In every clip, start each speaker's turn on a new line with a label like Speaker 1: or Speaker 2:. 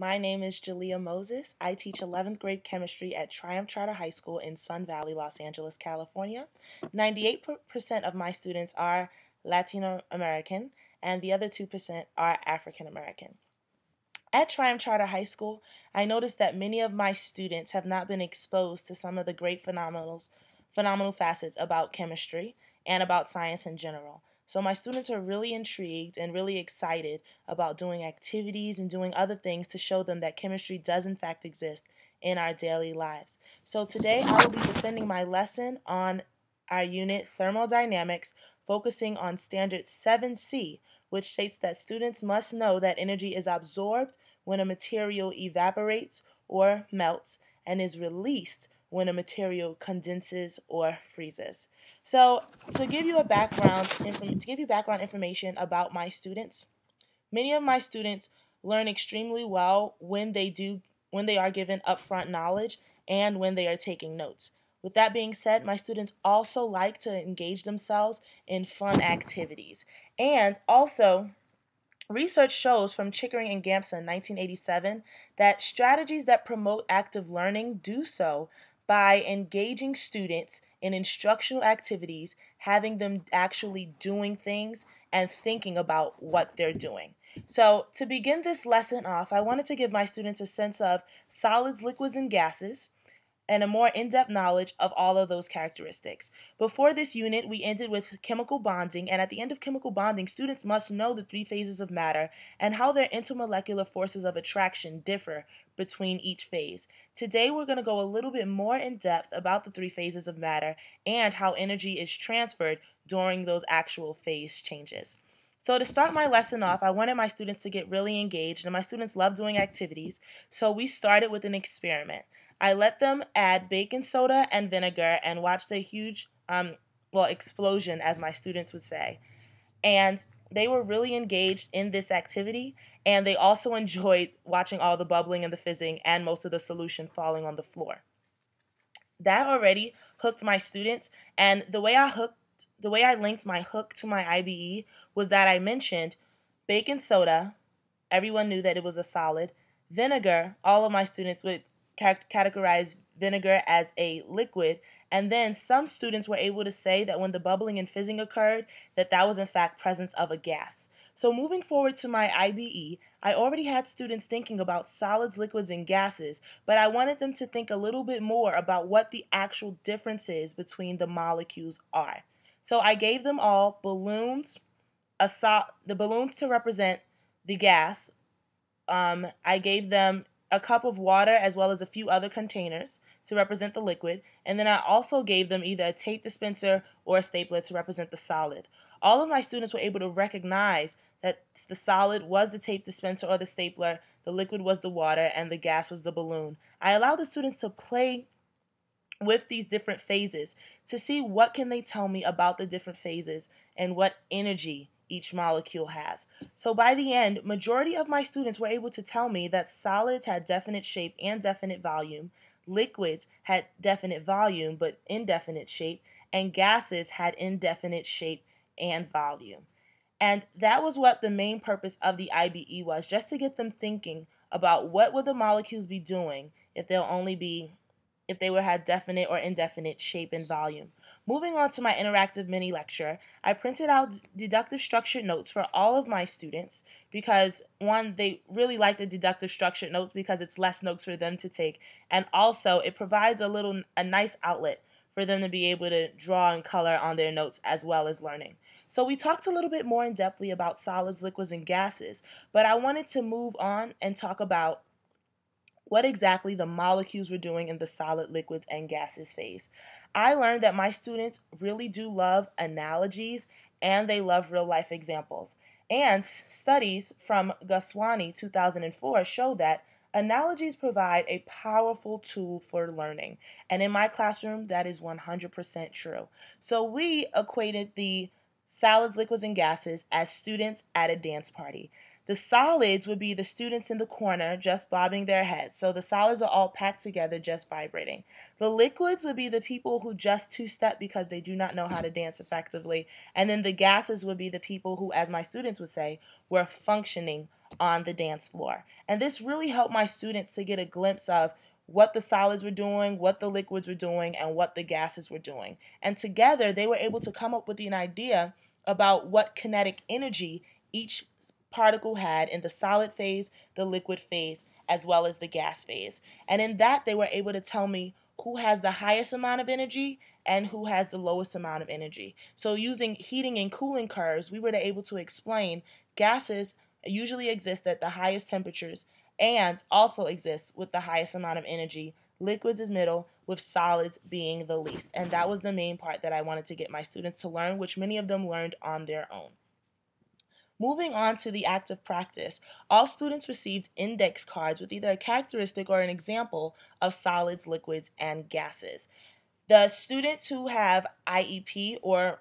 Speaker 1: My name is Jalea Moses. I teach 11th grade chemistry at Triumph Charter High School in Sun Valley, Los Angeles, California. 98% of my students are Latino American, and the other 2% are African American. At Triumph Charter High School, I noticed that many of my students have not been exposed to some of the great phenomenal facets about chemistry and about science in general. So my students are really intrigued and really excited about doing activities and doing other things to show them that chemistry does in fact exist in our daily lives. So today I will be defending my lesson on our unit Thermodynamics, focusing on Standard 7C, which states that students must know that energy is absorbed when a material evaporates or melts and is released when a material condenses or freezes. So, to give you background information about my students, many of my students learn extremely well when they are given upfront knowledge and when they are taking notes. With that being said, my students also like to engage themselves in fun activities. And also, research shows from Chickering and Gampson in 1987 that strategies that promote active learning do so by engaging students in instructional activities, having them actually doing things and thinking about what they're doing. So, to begin this lesson off, I wanted to give my students a sense of solids, liquids, and gases, and a more in-depth knowledge of all of those characteristics. Before this unit, we ended with chemical bonding, and at the end of chemical bonding, students must know the three phases of matter and how their intermolecular forces of attraction differ between each phase. Today, we're going to go a little bit more in depth about the three phases of matter and how energy is transferred during those actual phase changes. So to start my lesson off, I wanted my students to get really engaged, and my students love doing activities, so we started with an experiment. I let them add baking soda and vinegar and watched a huge, explosion, as my students would say. And they were really engaged in this activity, and they also enjoyed watching all the bubbling and the fizzing and most of the solution falling on the floor. That already hooked my students, and the way I linked my hook to my IBE was that I mentioned baking soda. Everyone knew that it was a solid. Vinegar, all of my students would categorize vinegar as a liquid, and then some students were able to say that when the bubbling and fizzing occurred, that was in fact presence of a gas. So moving forward to my IBE, I already had students thinking about solids, liquids, and gases, but I wanted them to think a little bit more about what the actual differences between the molecules are. So I gave them all balloons, the balloons to represent the gas. I gave them a cup of water as well as a few other containers to represent the liquid, and then I also gave them either a tape dispenser or a stapler to represent the solid. All of my students were able to recognize that the solid was the tape dispenser or the stapler, the liquid was the water, and the gas was the balloon. I allowed the students to play with these different phases to see what can they tell me about the different phases and what energy each molecule has. So by the end, majority of my students were able to tell me that solids had definite shape and definite volume, liquids had definite volume but indefinite shape, and gases had indefinite shape and volume. And that was what the main purpose of the IBE was, just to get them thinking about what would the molecules be doing if they would have definite or indefinite shape and volume. Moving on to my interactive mini lecture, I printed out deductive structured notes for all of my students because, one, they really like the deductive structured notes because it's less notes for them to take, and also it provides a nice outlet for them to be able to draw and color on their notes as well as learning. So we talked a little bit more in depthly about solids, liquids, and gases, but I wanted to move on and talk about what exactly the molecules were doing in the solid, liquids, and gases phase. I learned that my students really do love analogies and they love real life examples. And studies from Goswami 2004 show that analogies provide a powerful tool for learning. And in my classroom, that is 100% true. So we equated the solids, liquids, and gases as students at a dance party. The solids would be the students in the corner just bobbing their heads. So the solids are all packed together, just vibrating. The liquids would be the people who just two-step because they do not know how to dance effectively. And then the gases would be the people who, as my students would say, were functioning on the dance floor. And this really helped my students to get a glimpse of what the solids were doing, what the liquids were doing, and what the gases were doing. And together, they were able to come up with an idea about what kinetic energy each particle had in the solid phase, the liquid phase, as well as the gas phase. And in that, they were able to tell me who has the highest amount of energy and who has the lowest amount of energy. So using heating and cooling curves, we were able to explain gases usually exist at the highest temperatures and also exist with the highest amount of energy. Liquids is middle, with solids being the least. And that was the main part that I wanted to get my students to learn, which many of them learned on their own. Moving on to the active practice, all students received index cards with either a characteristic or an example of solids, liquids, and gases. The students who have IEP or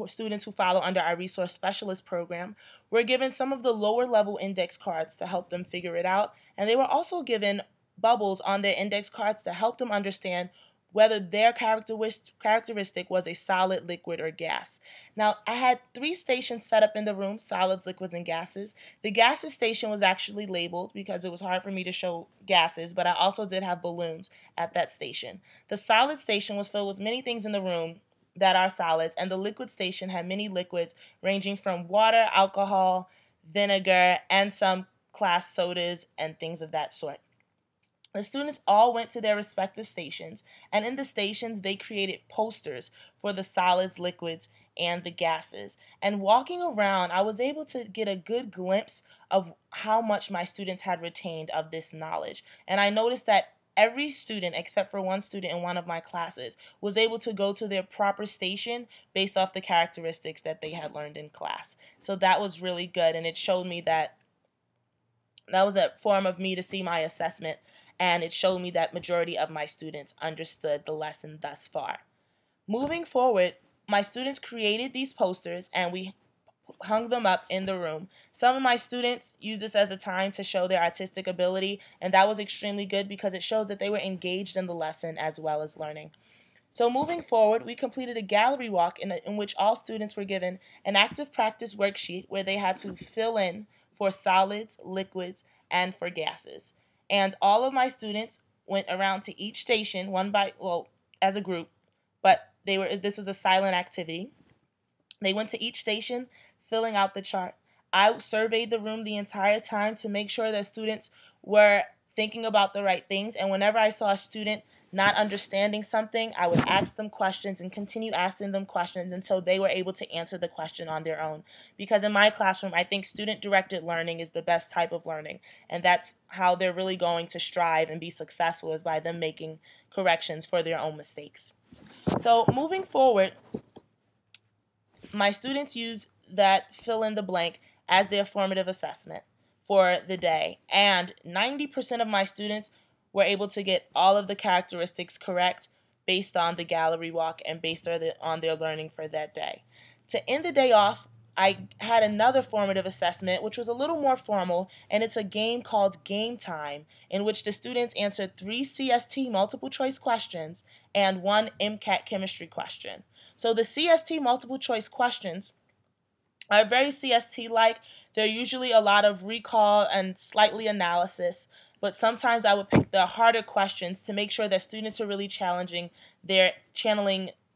Speaker 1: students who follow under our resource specialist program were given some of the lower level index cards to help them figure it out, and they were also given bubbles on their index cards to help them understand whether their characteristic was a solid, liquid, or gas. Now, I had 3 stations set up in the room, solids, liquids, and gases. The gases station was actually labeled because it was hard for me to show gases, but I also did have balloons at that station. The solid station was filled with many things in the room that are solids, and the liquid station had many liquids ranging from water, alcohol, vinegar, and some class sodas and things of that sort. The students all went to their respective stations, and in the stations they created posters for the solids, liquids, and the gases. And walking around, I was able to get a good glimpse of how much my students had retained of this knowledge. And I noticed that every student, except for one student in one of my classes, was able to go to their proper station based off the characteristics that they had learned in class. So that was really good, and it showed me that was a form of me to see my assessment, and it showed me that majority of my students understood the lesson thus far. Moving forward, my students created these posters and we hung them up in the room. Some of my students used this as a time to show their artistic ability, and that was extremely good because it shows that they were engaged in the lesson as well as learning. So moving forward, we completed a gallery walk in which all students were given an active practice worksheet where they had to fill in for solids, liquids, and for gases. And all of my students went around to each station as a group, but this was a silent activity. They went to each station filling out the chart. I surveyed the room the entire time to make sure that students were thinking about the right things, and whenever I saw a student not understanding something, I would ask them questions and continue asking them questions until they were able to answer the question on their own. Because in my classroom, I think student-directed learning is the best type of learning, and that's how they're really going to strive and be successful, is by them making corrections for their own mistakes. So moving forward, my students use that fill in the blank as their formative assessment for the day, and 90% of my students were able to get all of the characteristics correct based on the gallery walk and based on their learning for that day. To end the day off, I had another formative assessment, which was a little more formal, and it's a game called Game Time, in which the students answered 3 CST multiple choice questions and 1 MCAT chemistry question. So the CST multiple choice questions are very CST-like. They're usually a lot of recall and slightly analysis, but sometimes I would pick the harder questions to make sure that students are really channeling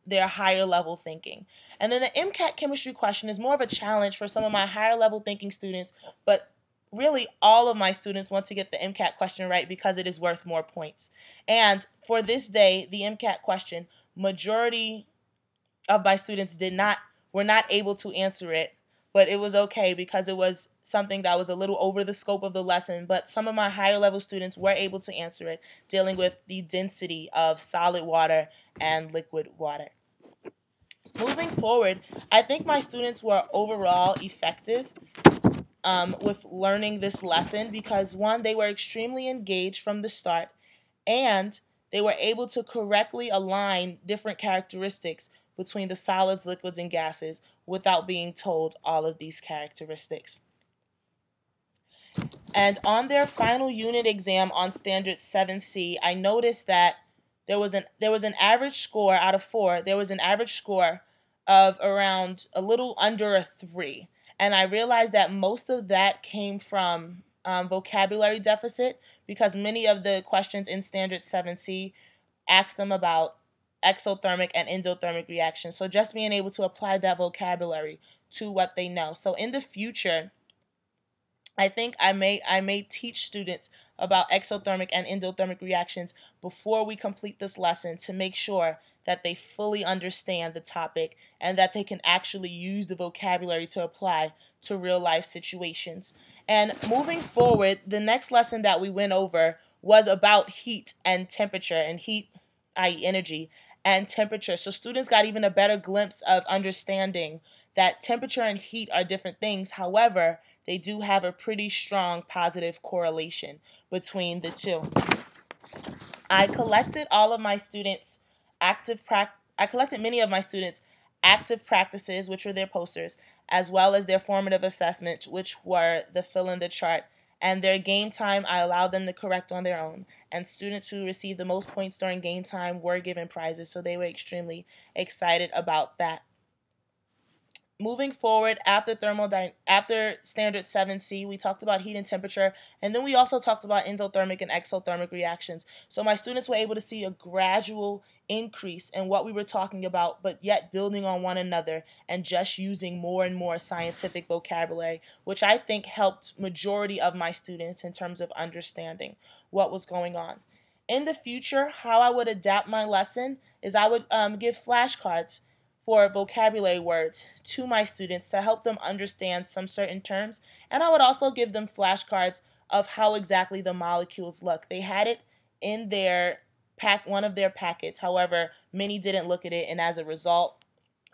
Speaker 1: their higher level thinking. And then the MCAT chemistry question is more of a challenge for some of my higher level thinking students, but really all of my students want to get the MCAT question right because it is worth more points. And for this day, the MCAT question, majority of my students were not able to answer it, but it was okay because it was something that was a little over the scope of the lesson, but some of my higher level students were able to answer it, dealing with the density of solid water and liquid water. Moving forward, I think my students were overall effective with learning this lesson because, one, they were extremely engaged from the start, and they were able to correctly align different characteristics between the solids, liquids, and gases without being told all of these characteristics. And on their final unit exam on Standard 7C, I noticed that there was an average score out of 4. There was an average score of around a little under a 3, and I realized that most of that came from vocabulary deficit, because many of the questions in Standard 7C ask them about exothermic and endothermic reactions. So just being able to apply that vocabulary to what they know. So in the future, I think I may teach students about exothermic and endothermic reactions before we complete this lesson, to make sure that they fully understand the topic and that they can actually use the vocabulary to apply to real life situations. And moving forward, the next lesson that we went over was about heat and temperature, and heat, i.e. energy, and temperature. So students got even a better glimpse of understanding that temperature and heat are different things. However, they do have a pretty strong positive correlation between the two. I collected all of my students' I collected many of my students' active practices, which were their posters, as well as their formative assessments, which were the fill in the chart. And their game time, I allowed them to correct on their own. And students who received the most points during game time were given prizes, so they were extremely excited about that. Moving forward, after Standard 7C, we talked about heat and temperature, and then we also talked about endothermic and exothermic reactions. So my students were able to see a gradual increase in what we were talking about, but yet building on one another and just using more and more scientific vocabulary, which I think helped majority of my students in terms of understanding what was going on. In the future, how I would adapt my lesson is I would give flashcards for vocabulary words to my students to help them understand some certain terms. And I would also give them flashcards of how exactly the molecules look. They had it in their one of their packets. However, many didn't look at it, and as a result,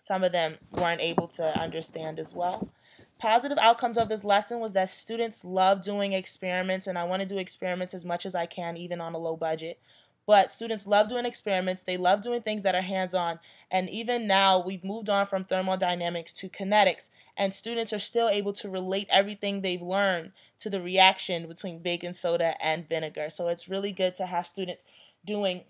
Speaker 1: some of them weren't able to understand as well. Positive outcomes of this lesson was that students love doing experiments, and I want to do experiments as much as I can, even on a low budget. But students love doing experiments. They love doing things that are hands-on. And even now, we've moved on from thermodynamics to kinetics, and students are still able to relate everything they've learned to the reaction between baking soda and vinegar. So it's really good to have students doing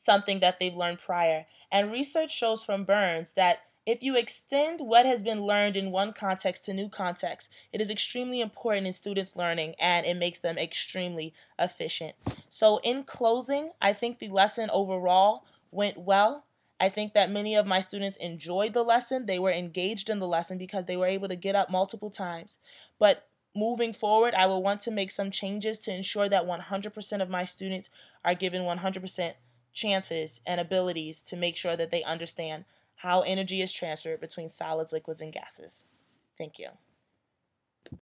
Speaker 1: something that they've learned prior. And research shows from Burns that if you extend what has been learned in one context to new contexts, it is extremely important in students' learning, and it makes them extremely efficient. So in closing, I think the lesson overall went well. I think that many of my students enjoyed the lesson. They were engaged in the lesson because they were able to get up multiple times. But moving forward, I will want to make some changes to ensure that 100% of my students are given 100% chances and abilities to make sure that they understand how energy is transferred between solids, liquids, and gases. Thank you.